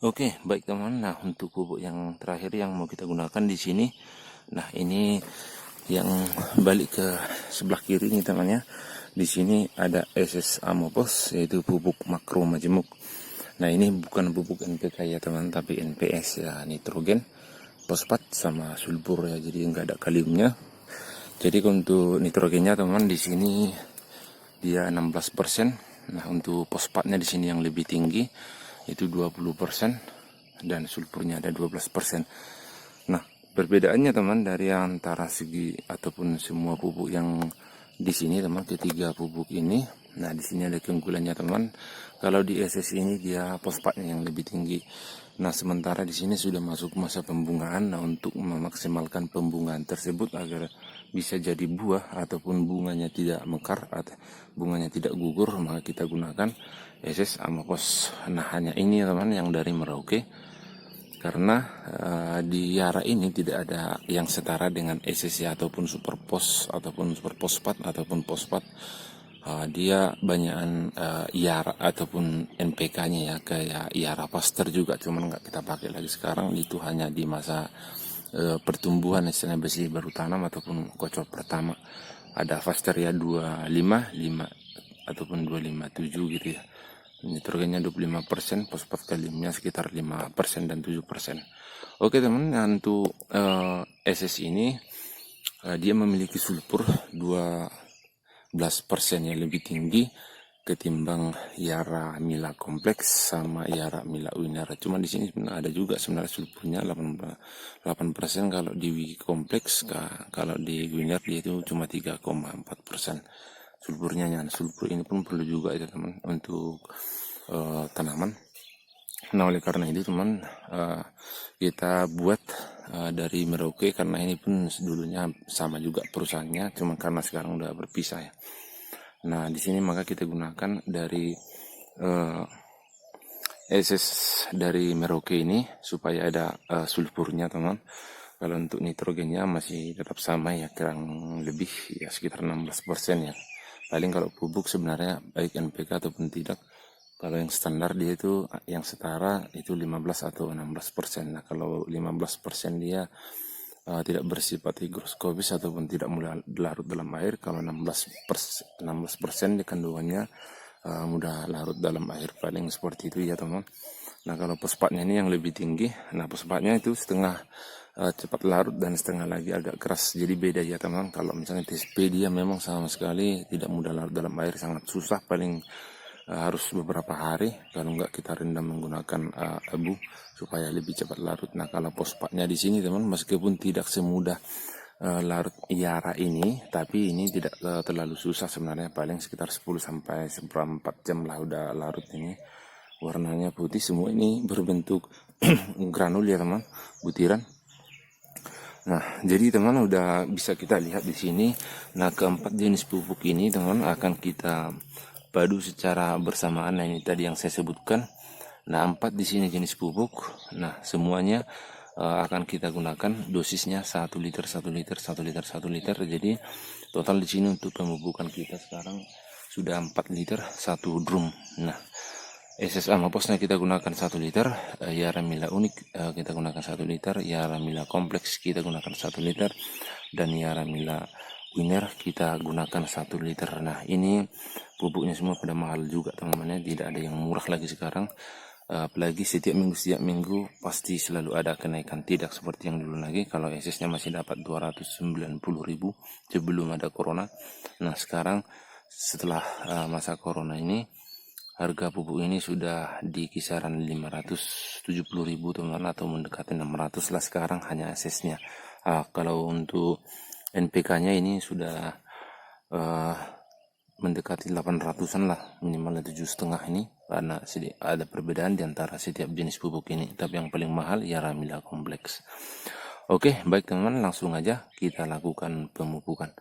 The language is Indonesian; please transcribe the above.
Oke, baik teman. Nah, untuk pupuk yang terakhir yang mau kita gunakan di sini, nah ini yang balik ke sebelah kiri nih temannya. Di sini ada SS Amopos, yaitu pupuk makro majemuk. Nah, ini bukan pupuk NPK ya teman, tapi NPS ya, nitrogen, fosfat sama sulfur ya. Jadi enggak ada kaliumnya. Jadi untuk nitrogennya teman di sini dia 16%. Nah, untuk fosfatnya di sini yang lebih tinggi itu 20% dan sulfurnya ada 12%. Nah, perbedaannya teman dari antara segi ataupun semua pupuk yang di sini teman, ketiga pupuk ini. Nah, di sini ada keunggulannya teman. Kalau di SS ini dia fosfatnya yang lebih tinggi. Nah, sementara di sini sudah masuk masa pembungaan. Nah, untuk memaksimalkan pembungaan tersebut agar bisa jadi buah ataupun bunganya tidak mekar atau bunganya tidak gugur, maka kita gunakan SS Amopos. Nah, hanya ini teman yang dari Merauke, karena di Yara ini tidak ada yang setara dengan SSC ataupun Superpos ataupun Superfosfat ataupun fosfat. Dia banyakan Yara ataupun NPK-nya ya, kayak Yara Faster juga, cuman nggak kita pakai lagi sekarang. Itu hanya di masa pertumbuhan istilahnya besi baru tanam ataupun kocok pertama. Ada Faster ya 255 ataupun 257 gitu ya. Nitrogennya 25%, fosfat kaliumnya sekitar 5% dan 7%. Oke teman, untuk SS ini dia memiliki sulfur 12% yang lebih tinggi ketimbang Yara Mila kompleks sama Yara Mila Winner. Cuma di sini ada juga sebenarnya sulfurnya 8% kalau di Wiki kompleks, kalau di Winner dia itu cuma 3,4% sulfurnya. Sulfur ini pun perlu juga ya teman untuk tanaman. Nah, oleh karena itu teman, kita buat dari Merauke, karena ini pun dulunya sama juga perusahaannya, cuma karena sekarang udah berpisah ya. Nah, di sini maka kita gunakan dari SS dari Merauke ini supaya ada sulfurnya teman. Kalau untuk nitrogennya masih tetap sama ya, kurang lebih ya sekitar 16% ya. Paling kalau pupuk sebenarnya baik NPK ataupun tidak, kalau yang standar dia itu yang setara itu 15 atau 16%. Nah, kalau 15% dia tidak bersifat higroskopis ataupun tidak mudah larut dalam air. Kalau 16% di kandungannya mudah larut dalam air, paling seperti itu ya teman. Nah, kalau fosfatnya ini yang lebih tinggi. Nah, fosfatnya itu setengah cepat larut dan setengah lagi agak keras. Jadi beda ya teman. Kalau misalnya TSP dia memang sama sekali tidak mudah larut dalam air, sangat susah, paling harus beberapa hari kalau enggak kita rendam menggunakan abu supaya lebih cepat larut. Nah, kalau fosfatnya di sini teman, meskipun tidak semudah larut Yara ini, tapi ini tidak terlalu susah sebenarnya, paling sekitar 10 sampai 4 jam lah udah larut. Ini warnanya putih semua, ini berbentuk granul ya teman, butiran. Nah, jadi teman udah bisa kita lihat di sini. Nah, keempat jenis pupuk ini teman akan kita padu secara bersamaan. Nah, ini tadi yang saya sebutkan. Nah, 4 di sini jenis pupuk. Nah, semuanya akan kita gunakan dosisnya 1 liter, 1 liter, 1 liter, 1 liter. Jadi total di sini untuk pemupukan kita sekarang sudah 4 liter 1 drum. Nah, SS Amaposnya kita gunakan 1 liter, Yara Mila Unik kita gunakan 1 liter, Yara Mila Kompleks kita gunakan 1 liter, dan Yara Mila Winner kita gunakan 1 liter. Nah, ini pupuknya semua pada mahal juga teman-teman, tidak ada yang murah lagi sekarang. Apalagi setiap minggu pasti selalu ada kenaikan, tidak seperti yang dulu lagi. Kalau SS-nya masih dapat 290.000 sebelum ada corona. Nah, sekarang setelah masa corona ini, harga pupuk ini sudah di kisaran 570.000 teman, atau mendekati 600 lah sekarang hanya SS-nya. Kalau untuk NPK-nya ini sudah mendekati 800-an lah, minimal 7,5 ini, karena ada perbedaan di antara setiap jenis pupuk ini. Tapi yang paling mahal Yara Mila Kompleks. Oke, baik teman, langsung aja kita lakukan pemupukan.